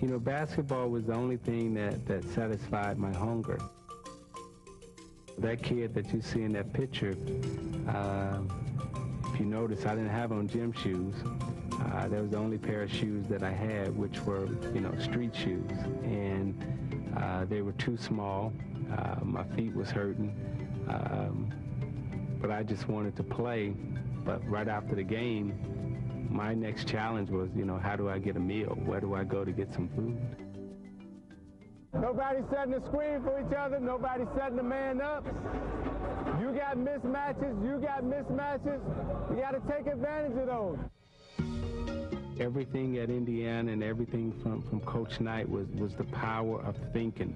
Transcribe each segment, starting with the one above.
You know, basketball was the only thing that satisfied my hunger. That kid that you see in that picture, if you notice, I didn't have on gym shoes. That was the only pair of shoes that I had, which were, you know, street shoes. And they were too small. My feet was hurting. But I just wanted to play. But right after the game, my next challenge was, you know, how do I get a meal? Where do I go to get some food? Nobody's setting a screen for each other. Nobody's setting a man up. You got mismatches. You got mismatches. You got to take advantage of those. Everything at Indiana and everything from Coach Knight was the power of thinking.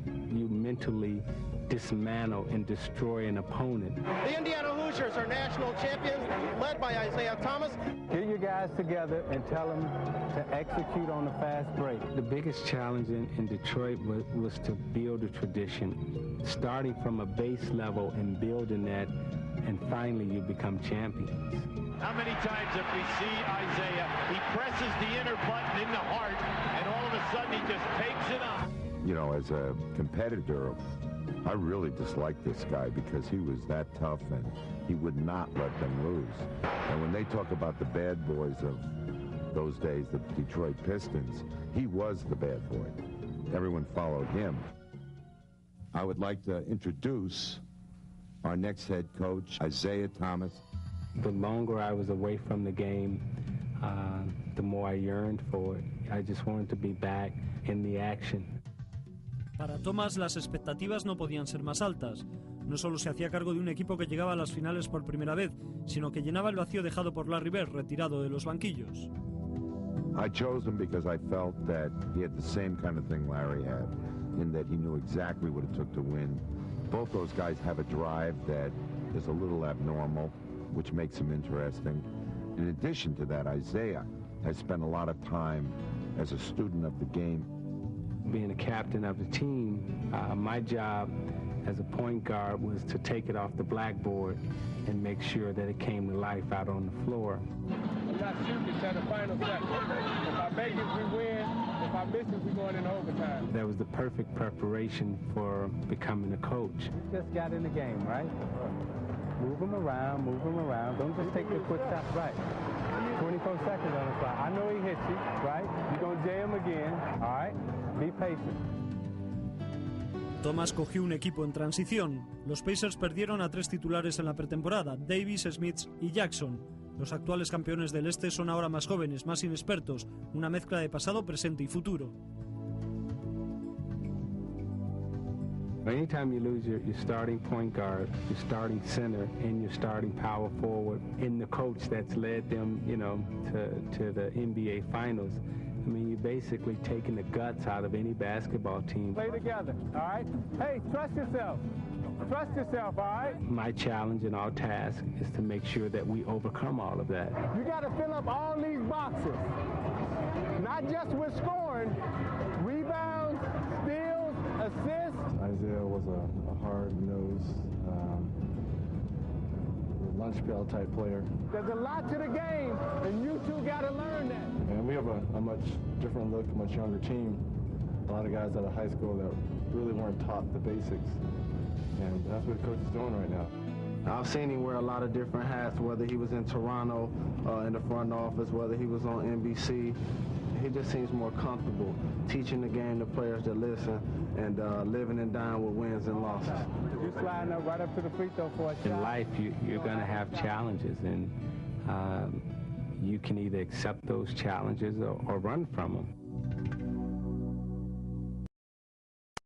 You mentally dismantle and destroy an opponent. The Indiana Hoosiers are national champions, led by Isiah Thomas. Get your guys together and tell them to execute on the fast break. The biggest challenge in Detroit was to build a tradition, starting from a base level and building that, and finally you become champions. How many times have we seen Isiah? He presses the inner button in the heart, and all of a sudden he just takes it up. You know, as a competitor, I really disliked this guy because he was that tough and he would not let them lose. And when they talk about the bad boys of those days, the Detroit Pistons, he was the bad boy. Everyone followed him. I would like to introduce our next head coach, Isiah Thomas. The longer I was away from the game, the more I yearned for it. I just wanted to be back in the action. Para Thomas las expectativas no podían ser más altas. No solo se hacía cargo de un equipo que llegaba a las finales por primera vez, sino que llenaba el vacío dejado por Larry Bird, retirado de los banquillos. I chose him because I felt that he had the same kind of thing Larry had, in that he knew exactly what it took to win. Both those guys have a drive that is a little abnormal, which makes him interesting. In addition to that, Isiah has spent a lot of time as a student of the game. Being a captain of the team, my job as a point guard was to take it off the blackboard and make sure that it came to life out on the floor. I'm not shooting until the final second. If I make it, we win. If I miss it, we're going into overtime. That was the perfect preparation for becoming a coach. Just got in the game, right? Move them around, move them around. Don't just take the quick shot. Right. 24 seconds on the clock. I know he hits you, right? You're going to jam again, all right? Be patient. Thomas cogió un equipo en transición. Los Pacers perdieron a 3 titulares en la pretemporada, Davis, Smith y Jackson. Los actuales campeones del Este son ahora más jóvenes, más inexpertos, una mezcla de pasado, presente y futuro. Anytime you lose your starting point guard, your starting center, and your starting power forward, and the coach that's led them, you know, to the NBA Finals, I mean, you're basically taking the guts out of any basketball team. Play together, all right? Hey, trust yourself. Trust yourself, all right? My challenge and our task is to make sure that we overcome all of that. You got to fill up all these boxes, not just with scoring, rebounds, steals, assists. Isiah was a hard-nosed, lunch pail type player. There's a lot to the game, and you two got to learn that. And we have a much different look, a much younger team. A lot of guys out of high school that really weren't taught the basics. And that's what the coach is doing right now. I've seen him wear a lot of different hats, whether he was in Toronto in the front office, whether he was on NBC. He just seems more comfortable teaching the game to players that listen and living and dying with wins and losses. You sliding up right up to the free throw for a shot. In life, you're going to have challenges, and you can either accept those challenges or run from them.